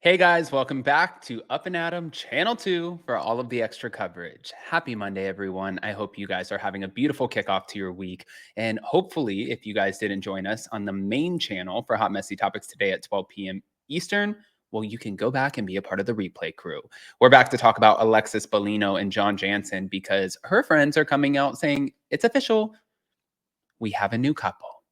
Hey guys, welcome back to Up and Adam Channel 2 for all of the extra coverage. Happy Monday, everyone. I hope you guys are having a beautiful kickoff to your week. And hopefully, if you guys didn't join us on the main channel for Hot Messy Topics today at 12 p.m. Eastern, well, you can go back and be a part of the replay crew. We're back to talk about Alexis Bellino and John Janssen because her friends are coming out saying it's official. We have a new couple.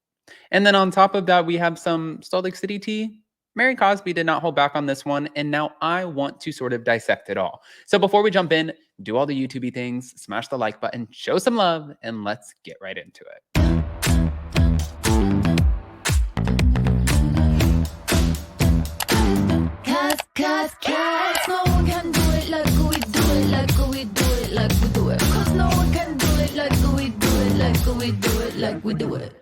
And then on top of that, we have some Salt Lake City tea. Mary Cosby did not hold back on this one, and now I want to sort of dissect it all. So before we jump in, do all the YouTube things, smash the like button, show some love, and let's get right into it. Cause no one can do it like we do it, like we do it, like we do it. Cause no one can do it like we do it, like we do it, like we do it.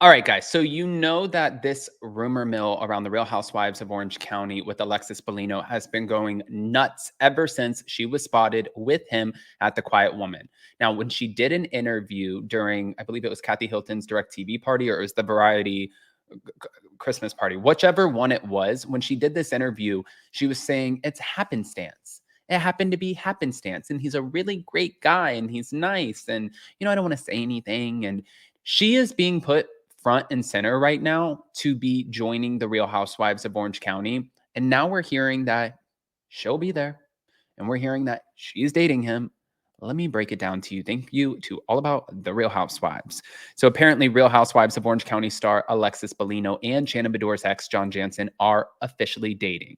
All right, guys. So you know that this rumor mill around the Real Housewives of Orange County with Alexis Bellino has been going nuts ever since she was spotted with him at the Quiet Woman. Now, when she did an interview during, I believe it was Kathy Hilton's DirecTV party or it was the Variety Christmas party, whichever one it was, when she did this interview, she was saying it's happenstance. It happened to be happenstance. And he's a really great guy and he's nice. And, I don't want to say anything. And she is being put front and center right now to be joining the Real Housewives of Orange County. And now we're hearing that she'll be there. And we're hearing that she's dating him. Let me break it down to you. Thank you to All About the Real Housewives. So apparently Real Housewives of Orange County star Alexis Bellino and Shannon Beador's ex, John Janssen, are officially dating.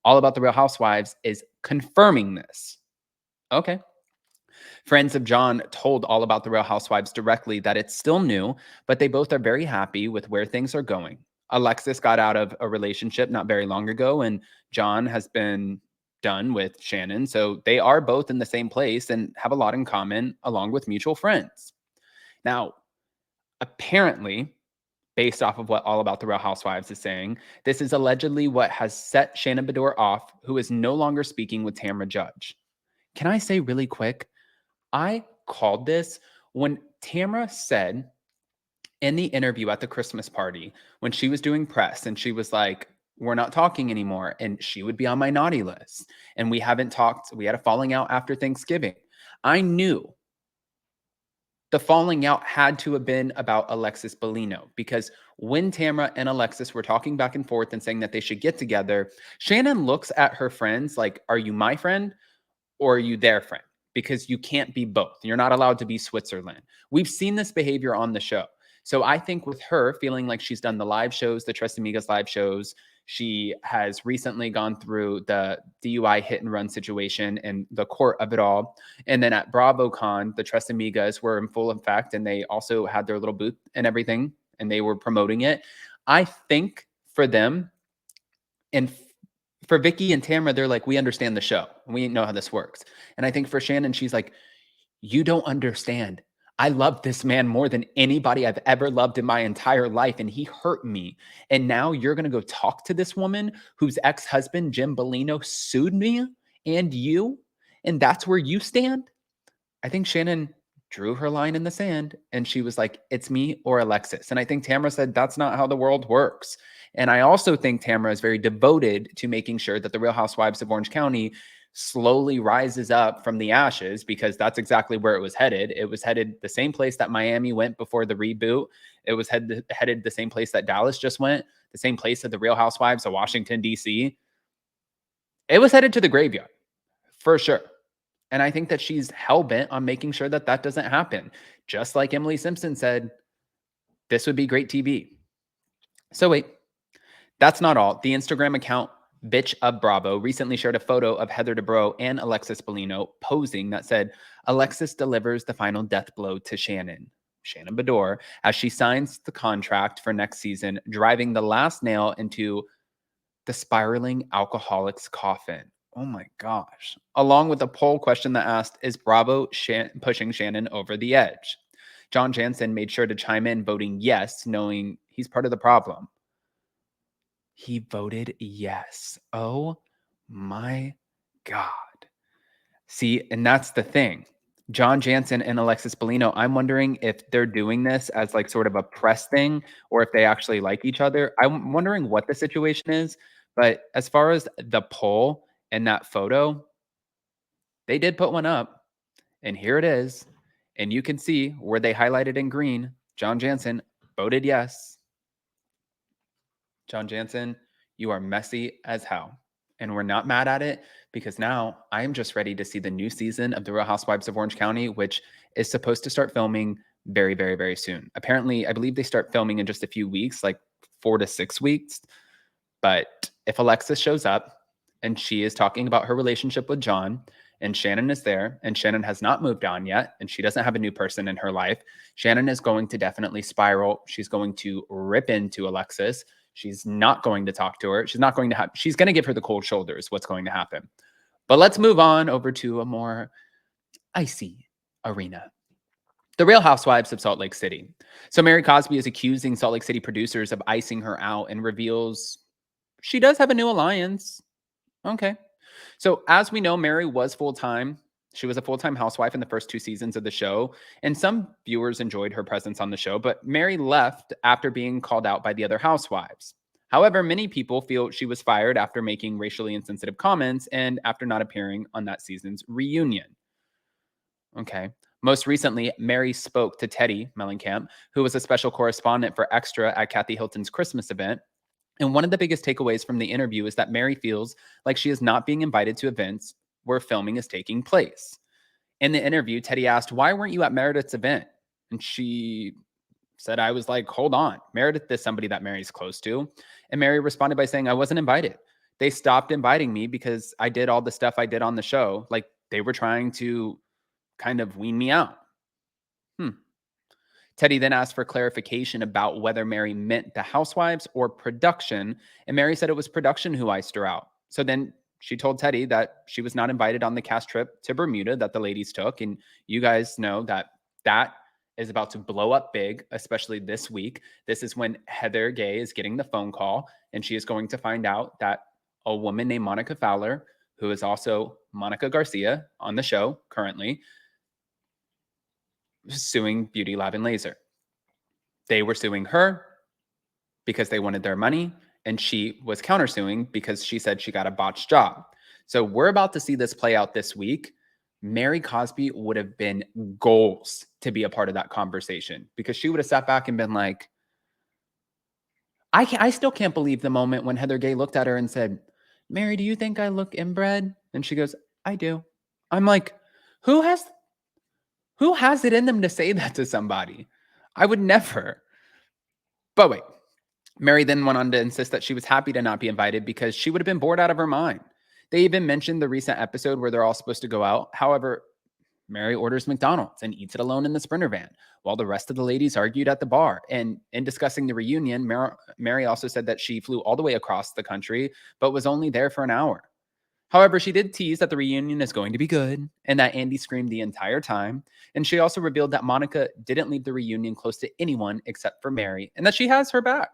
All About the Real Housewives is confirming this. Okay. Friends of John told All About the Real Housewives directly that it's still new, but they both are very happy with where things are going. Alexis got out of a relationship not very long ago, and John has been done with Shannon. So they are both in the same place and have a lot in common, along with mutual friends. Now, apparently, based off of what All About the Real Housewives is saying, this is allegedly what has set Shannon Beador off, who is no longer speaking with Tamra Judge. Can I say really quick? I called this when Tamra said in the interview at the Christmas party, when she was doing press and she was like, we're not talking anymore. And she would be on my naughty list. And we haven't talked. We had a falling out after Thanksgiving. I knew the falling out had to have been about Alexis Bellino because when Tamra and Alexis were talking back and forth and saying that they should get together, Shannon looks at her friends like, are you my friend or are you their friend? Because you can't be both. You're not allowed to be Switzerland. We've seen this behavior on the show. So I think with her feeling like she's done the live shows, the Tres Amigas live shows, she has recently gone through the DUI hit and run situation and the court of it all. And then at BravoCon, the Tres Amigas were in full effect and they also had their little booth and everything and they were promoting it. I think for them and for Vicky and Tamra, they're like, we understand the show. We know how this works. And I think for Shannon, she's like, you don't understand. I love this man more than anybody I've ever loved in my entire life. And he hurt me. And now you're going to go talk to this woman whose ex-husband, Jim Bellino, sued me and you. And that's where you stand. I think Shannon drew her line in the sand and she was like, it's me or Alexis. And I think Tamra said, that's not how the world works. And I also think Tamra is very devoted to making sure that the Real Housewives of Orange County slowly rises up from the ashes because that's exactly where it was headed. It was headed the same place that Miami went before the reboot. It was headed the same place that Dallas just went, the same place that the Real Housewives of Washington, D.C. It was headed to the graveyard for sure. And I think that she's hell-bent on making sure that that doesn't happen. Just like Emily Simpson said, this would be great TV. So wait, that's not all. The Instagram account Bitch of Bravo recently shared a photo of Heather Dubrow and Alexis Bellino posing that said, Alexis delivers the final death blow to Shannon Beador, as she signs the contract for next season, driving the last nail into the spiraling alcoholic's coffin. Oh my gosh. Along with a poll question that asked, is Bravo pushing Shannon over the edge? John Janssen made sure to chime in, voting yes, knowing he's part of the problem. He voted yes. Oh my God. See, and that's the thing. John Janssen and Alexis Bellino, I'm wondering if they're doing this as like sort of a press thing or if they actually like each other. I'm wondering what the situation is, But as far as the poll and that photo, they did put one up, and here it is. And you can see where they highlighted in green, John Janssen voted yes. John Janssen, you are messy as hell. And we're not mad at it because now I'm just ready to see the new season of The Real Housewives of Orange County, which is supposed to start filming very, very, very soon. Apparently, I believe they start filming in just a few weeks, like 4 to 6 weeks. But if Alexis shows up and she is talking about her relationship with John and Shannon is there and Shannon has not moved on yet and she doesn't have a new person in her life, Shannon is going to definitely spiral. She's going to rip into Alexis. She's not going to talk to her. She's going to give her the cold shoulders. What's going to happen? But let's move on over to a more icy arena. The Real Housewives of Salt Lake City. So Mary Cosby is accusing Salt Lake City producers of icing her out and reveals she does have a new alliance. Okay. So as we know, Mary was full-time. She was a full-time housewife in the first 2 seasons of the show, and some viewers enjoyed her presence on the show, but Mary left after being called out by the other housewives. However, many people feel she was fired after making racially insensitive comments and after not appearing on that season's reunion. Okay. Most recently, Mary spoke to Teddy Mellencamp, who was a special correspondent for Extra at Kathy Hilton's Christmas event. And one of the biggest takeaways from the interview is that Mary feels like she is not being invited to events where filming is taking place. In the interview, Teddy asked, "Why weren't you at Meredith's event?" And she said, "I was like, hold on. Meredith is somebody that Mary's close to." And Mary responded by saying, "I wasn't invited. They stopped inviting me because I did all the stuff I did on the show. Like they were trying to kind of wean me out." Teddy then asked for clarification about whether Mary meant the housewives or production, and Mary said it was production who iced her out. So then she told Teddy that she was not invited on the cast trip to Bermuda that the ladies took, and you guys know that that is about to blow up big, especially this week. This is when Heather Gay is getting the phone call, and she is going to find out that a woman named Monica Fowler, who is also Monica Garcia on the show currently, suing Beauty Lab and Laser. They were suing her because they wanted their money, and she was countersuing because she said she got a botched job. So we're about to see this play out this week. Mary Cosby would have been goals to be a part of that conversation because she would have sat back and been like, I still can't believe the moment when Heather Gay looked at her and said, "Mary, do you think I look inbred?" And she goes, "I do." I'm like, who has it in them to say that to somebody? I would never. But wait, Mary then went on to insist that she was happy to not be invited because she would have been bored out of her mind. They even mentioned the recent episode where they're all supposed to go out. However, Mary orders McDonald's and eats it alone in the Sprinter van, while the rest of the ladies argued at the bar. And in discussing the reunion, Mary also said that she flew all the way across the country, but was only there for an hour. However, she did tease that the reunion is going to be good and that Andy screamed the entire time. And she also revealed that Monica didn't leave the reunion close to anyone except for Mary and that she has her back.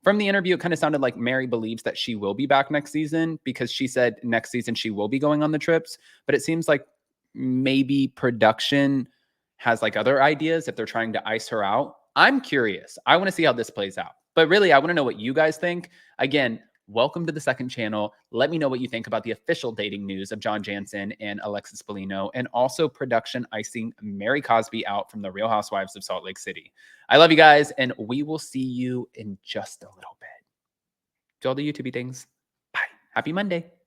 From the interview, it kind of sounded like Mary believes that she will be back next season because she said next season she will be going on the trips. But it seems like maybe production has like other ideas if they're trying to ice her out. I'm curious. I want to see how this plays out. But really, I want to know what you guys think. Again, welcome to the second channel. Let me know what you think about the official dating news of John Janssen and Alexis Bellino, and also production icing Mary Cosby out from the Real Housewives of Salt Lake City. I love you guys, and we will see you in just a little bit. Do all the YouTube things. Bye. Happy Monday.